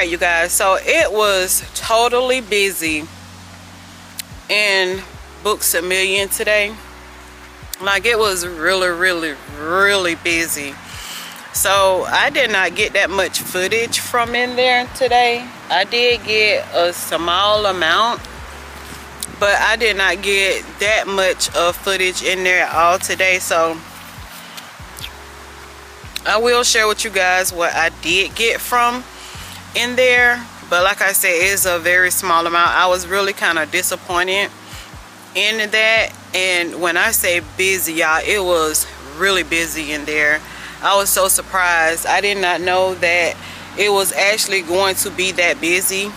Alright, you guys, so it was totally busy in Books a Million today. Like, it was really busy. So I did not get that much footage from in there today. I did get a small amount, but I did not get that much of footage in there at all today. So I will share with you guys what I did get from in there, but like I said, it's a very small amount. I was really kind of disappointed in that. And when I say busy, y'all, it was really busy in there. I was so surprised. I did not know that it was actually going to be that busy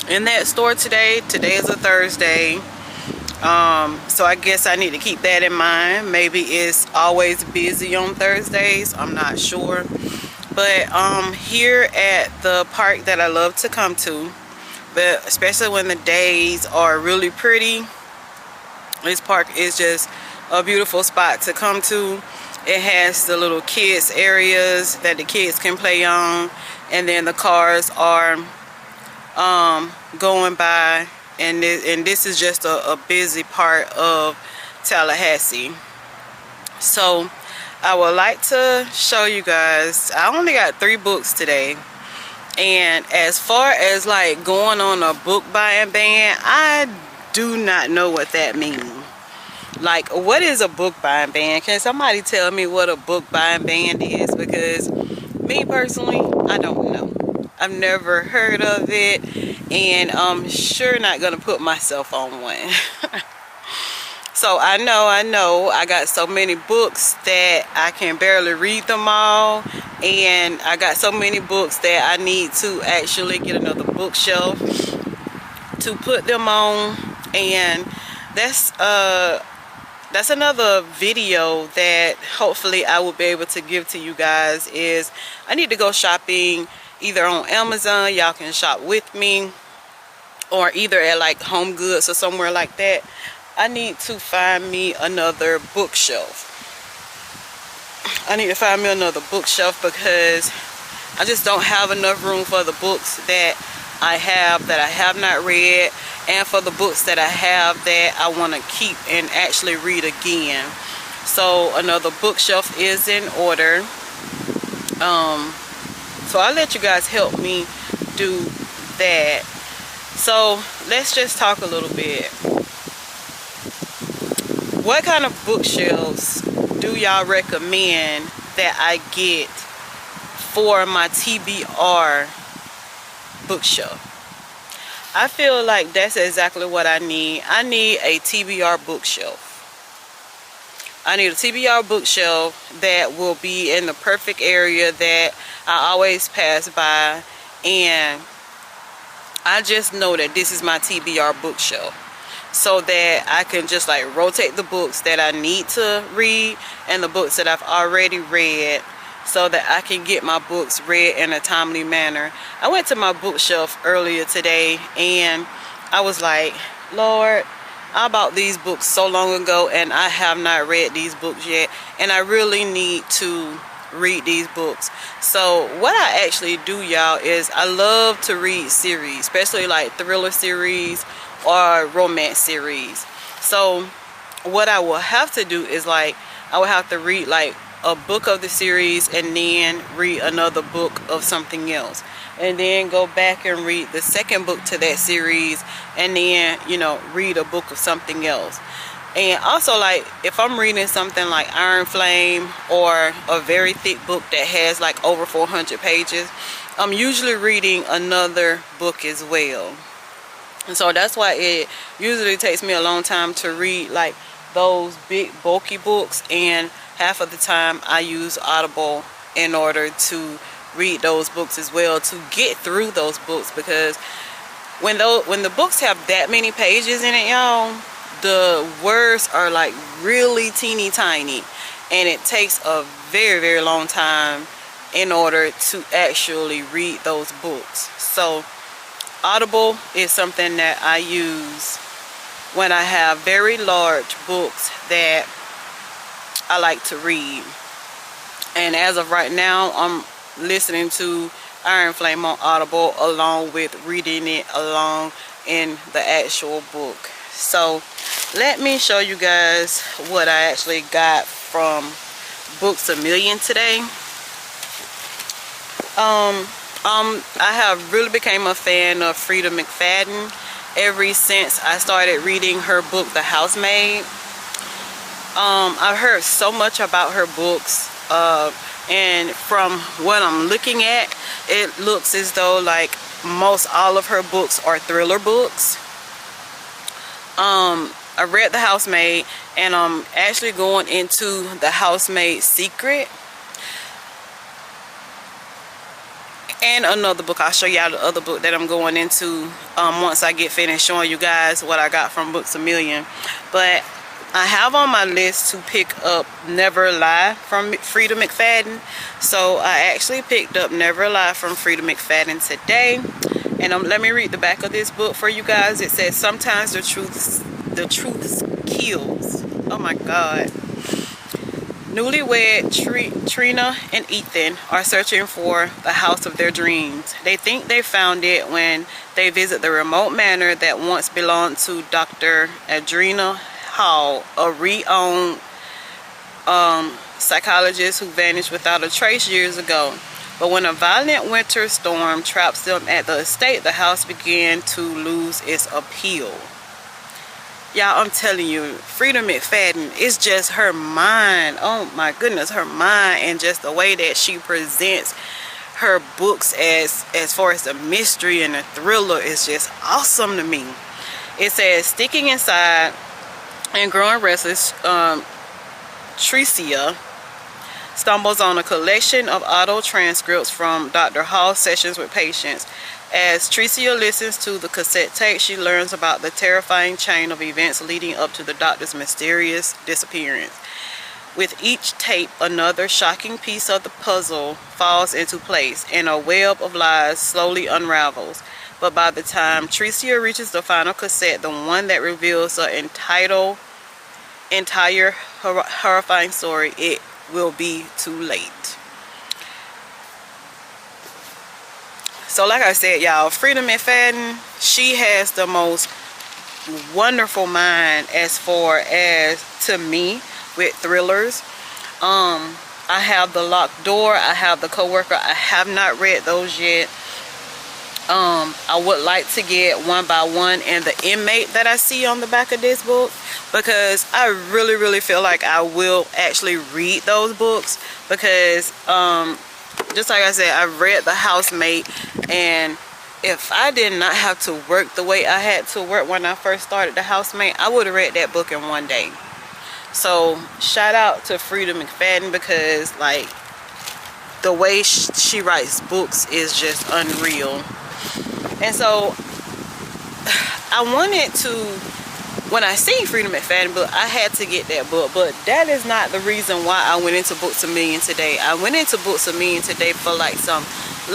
in that store today. Today is a Thursday, so I guess I need to keep that in mind. Maybe it's always busy on Thursdays, I'm not sure. But here at the park that I love to come to, but especially when the days are really pretty, this park is just a beautiful spot to come to. It has the little kids areas that the kids can play on, and then the cars are going by, and this is just a busy part of Tallahassee. So I would like to show you guys, I only got 3 books today, and as far as like going on a book buying ban, I do not know what that means. Like, what is a book buying ban? Can somebody tell me what a book buying ban is? Because me personally, I don't know. I've never heard of it, and I'm sure not gonna put myself on one. So I know I got so many books that I can barely read them all, and I got so many books that I need to actually get another bookshelf to put them on. And that's another video that hopefully I will be able to give to you guys. Is I need to go shopping either on Amazon, y'all can shop with me, or either at like Home Goods or somewhere like that. I need to find me another bookshelf. I need to find me another bookshelf because I just don't have enough room for the books that I have not read, and for the books that I have that I want to keep and actually read again. So another bookshelf is in order. So I'll let you guys help me do that. So let's just talk a little bit. What kind of bookshelves do y'all recommend that I get for my TBR bookshelf? I feel like that's exactly what I need. I need a TBR bookshelf. I need a TBR bookshelf that will be in the perfect area that I always pass by, and I just know that this is my TBR bookshelf, so that I can just like rotate the books that I need to read and the books that I've already read, so that I can get my books read in a timely manner. I went to my bookshelf earlier today and I was like, Lord, I bought these books so long ago and I have not read these books yet, and I really need to read these books. So what I actually do, y'all, is I love to read series, especially like thriller series or romance series. So what I will have to do is like I will have to read like a book of the series and then read another book of something else, and then go back and read the second book to that series, and then, you know, read a book of something else. And also, like, if I'm reading something like Iron Flame or a very thick book that has like over 400 pages, I'm usually reading another book as well. And so that's why it usually takes me a long time to read like those big bulky books, and half of the time I use Audible in order to read those books as well, to get through those books. Because when the books have that many pages in it, y'all, the words are like really teeny tiny, and it takes a very long time in order to actually read those books. So Audible is something that I use when I have very large books that I like to read. And as of right now, I'm listening to Iron Flame on Audible, along with reading it along in the actual book. So let me show you guys what I actually got from Books A Million today. I have really became a fan of Frida McFadden ever since I started reading her book, The Housemaid. I've heard so much about her books, and from what I'm looking at, it looks as though like most all of her books are thriller books. I read The Housemaid, and I'm actually going into The Housemaid Secret. And another book. I'll show y'all the other book that I'm going into once I get finished showing you guys what I got from Books A Million. But I have on my list to pick up Never Lie from Frida McFadden. So I actually picked up Never Lie from Frida McFadden today. And let me read the back of this book for you guys. It says, sometimes the truth kills. Oh my God. Newlywed Trina and Ethan are searching for the house of their dreams. They think they found it when they visit the remote manor that once belonged to Dr. Adrena Hall, a renowned psychologist who vanished without a trace years ago. But when a violent winter storm traps them at the estate, the house began to lose its appeal. Y'all, I'm telling you, Frida McFadden, it's just her mind. Oh my goodness, her mind, and just the way that she presents her books as far as the mystery and the thriller is just awesome to me. It says, sticking inside and growing restless, Tricia stumbles on a collection of auto transcripts from Dr. Hall's sessions with patients. As Tricia listens to the cassette tape, she learns about the terrifying chain of events leading up to the doctor's mysterious disappearance. With each tape, another shocking piece of the puzzle falls into place, and a web of lies slowly unravels. But by the time Tricia reaches the final cassette, the one that reveals the entire horrifying story, it will be too late. So like I said, y'all, Frida McFadden, she has the most wonderful mind as far as, to me, with thrillers. I have The Locked Door, I have The Coworker. I have not read those yet. I would like to get One by One and The Inmate that I see on the back of this book, because I really feel like I will actually read those books, because just like I said, I read The Housemaid, and if I did not have to work the way I had to work when I first started The Housemaid, I would have read that book in one day. So shout out to Frida McFadden, because like the way she writes books is just unreal. And so I wanted to, when I see Frida McFadden book, I had to get that book. But that is not the reason why I went into Books A Million today. I went into Books A Million today for like some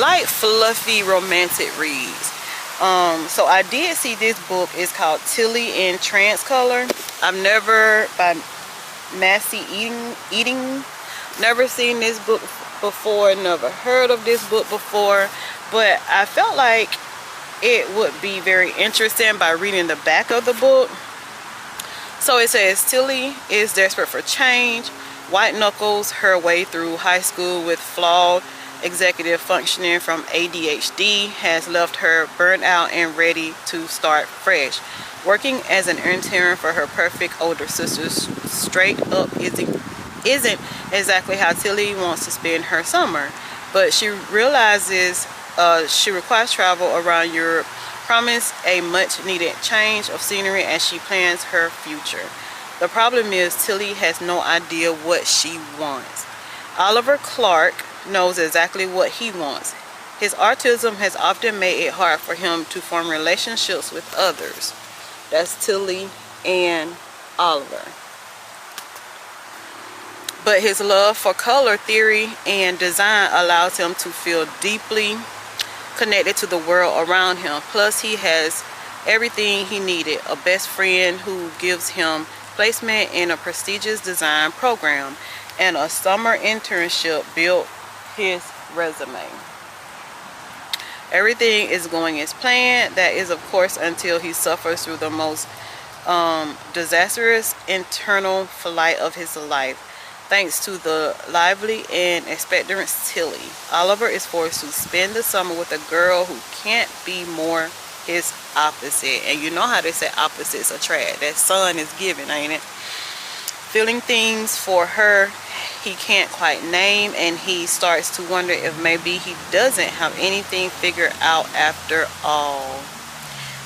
light, fluffy, romantic reads. So I did see this book. It's called Tilly in Trance Color. I've never, by Massey Eating, never seen this book before, never heard of this book before. But I felt like it would be very interesting by reading the back of the book. So it says, Tilly is desperate for change, white knuckles her way through high school with flawed executive functioning from ADHD, has left her burnt out and ready to start fresh. Working as an intern for her perfect older sister straight up isn't exactly how Tilly wants to spend her summer, but she realizes she requires travel around Europe, promise a much needed change of scenery as she plans her future. The problem is Tilly has no idea what she wants. Oliver Clark knows exactly what he wants. His autism has often made it hard for him to form relationships with others. That's Tilly and Oliver. But his love for color theory and design allows him to feel deeply connected to the world around him. Plus, he has everything he needed: a best friend who gives him placement in a prestigious design program, and a summer internship built his resume. Everything is going as planned. That is, of course, until he suffers through the most disastrous internal flight of his life. Thanks to the lively and expectant Tilly, Oliver is forced to spend the summer with a girl who can't be more his opposite. And you know how they say opposites attract. That sun is given, ain't it? Feeling things for her he can't quite name, and he starts to wonder if maybe he doesn't have anything figured out after all.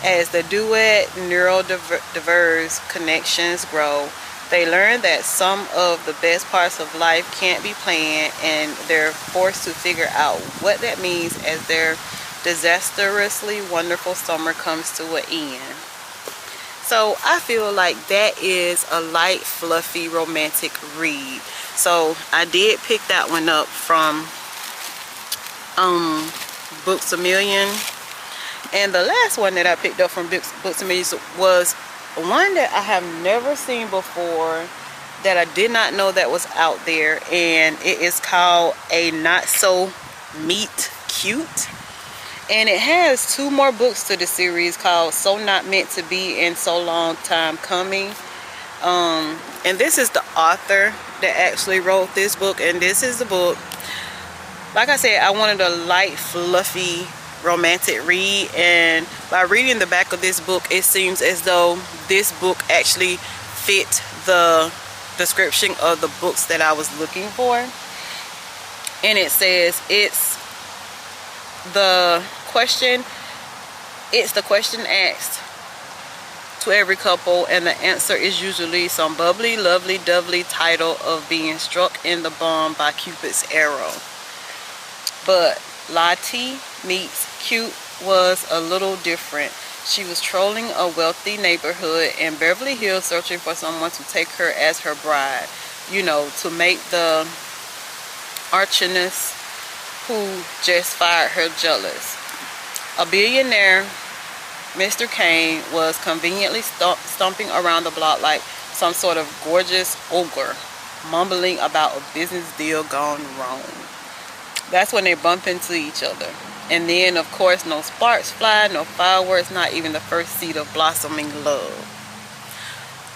As the duet neurodiverse connections grow, they learn that some of the best parts of life can't be planned, and they're forced to figure out what that means as their disastrously wonderful summer comes to an end. So I feel like that is a light, fluffy, romantic read. So I did pick that one up from Books A Million. And the last one that I picked up from Books A Million was one that I have never seen before, that I did not know that was out there. And it is called A Not So Meet Cute. And it has 2 more books to the series called So Not Meant to Be and So Long Time Coming. And this is the author that actually wrote this book. And this is the book, like I said, I wanted a light, fluffy, romantic read. And by reading the back of this book, it seems as though this book actually fit the description of the books that I was looking for. And it says it's the question asked to every couple, and the answer is usually some bubbly, lovely, dovely title of being struck in the bum by Cupid's arrow. But Lottie meets Cute was a little different. She was trolling a wealthy neighborhood in Beverly Hills searching for someone to take her as her bride, you know, to make the archoness who just fired her jealous. A billionaire, Mr. Kane, was conveniently stomping around the block like some sort of gorgeous ogre, mumbling about a business deal gone wrong. That's when they bump into each other. And then, of course, no sparks fly, no fireworks, not even the first seed of blossoming love.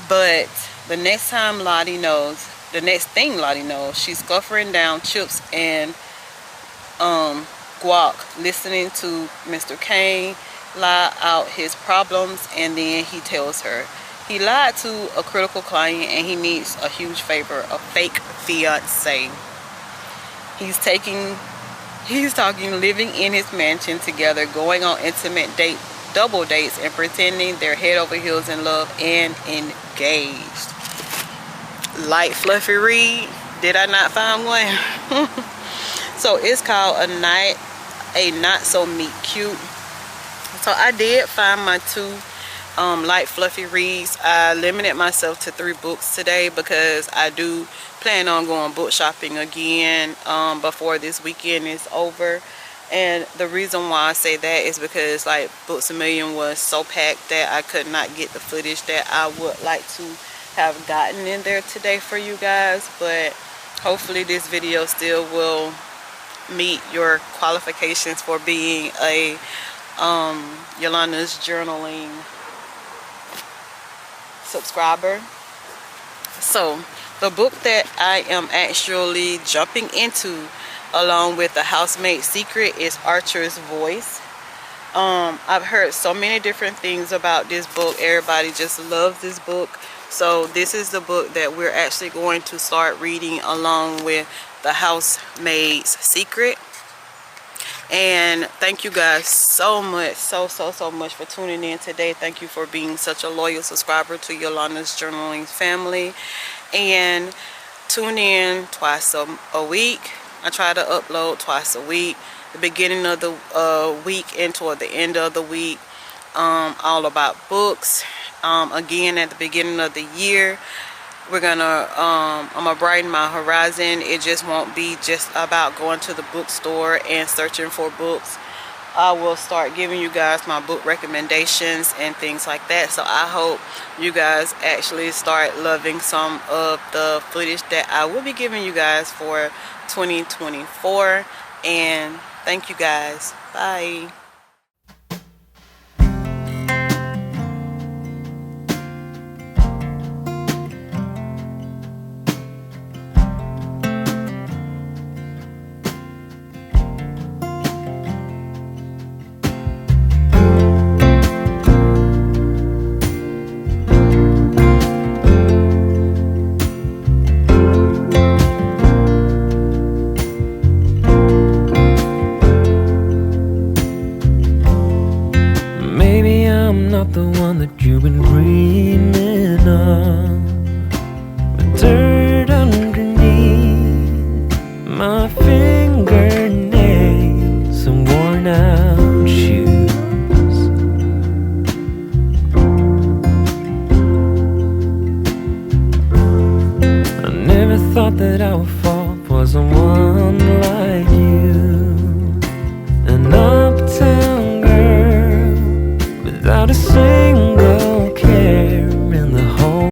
But the next thing Lottie knows, she's scuffering down chips and guac, listening to Mr. Kane lie out his problems, and then he tells her he lied to a critical client and he needs a huge favor, a fake fiance. He's talking living in his mansion together, going on intimate double dates, and pretending they're head over heels in love and engaged. Light, fluffy read. Did I not find one? So it's called A Not So Meet Cute. So I did find my 2 light, fluffy reads. I limited myself to 3 books today because I do plan on going book shopping again before this weekend is over. And the reason why I say that is because, like, Books A Million was so packed that I could not get the footage that I would like to have gotten in there today for you guys. But hopefully this video still will meet your qualifications for being a Yolandas-journaling subscriber. So the book that I am actually jumping into along with The Housemaid's Secret is Archer's Voice. I've heard so many different things about this book. Everybody just loves this book. So this is the book that we're actually going to start reading along with The Housemaid's Secret. And thank you guys so much, so much for tuning in today. Thank you for being such a loyal subscriber to Yolandas-journaling family. And tune in twice a week. I try to upload twice a week. The beginning of the week and toward the end of the week, all about books. Again, at the beginning of the year, we're gonna I'm gonna brighten my horizon. It just won't be just about going to the bookstore and searching for books. I will start giving you guys my book recommendations and things like that. So I hope you guys actually start loving some of the footage that I will be giving you guys for 2024. And Thank you guys. Bye. The one that you've been dreaming of, with dirt underneath my fingernails and worn out shoes. I never thought that I would fall for someone like you, an uptown girl without a single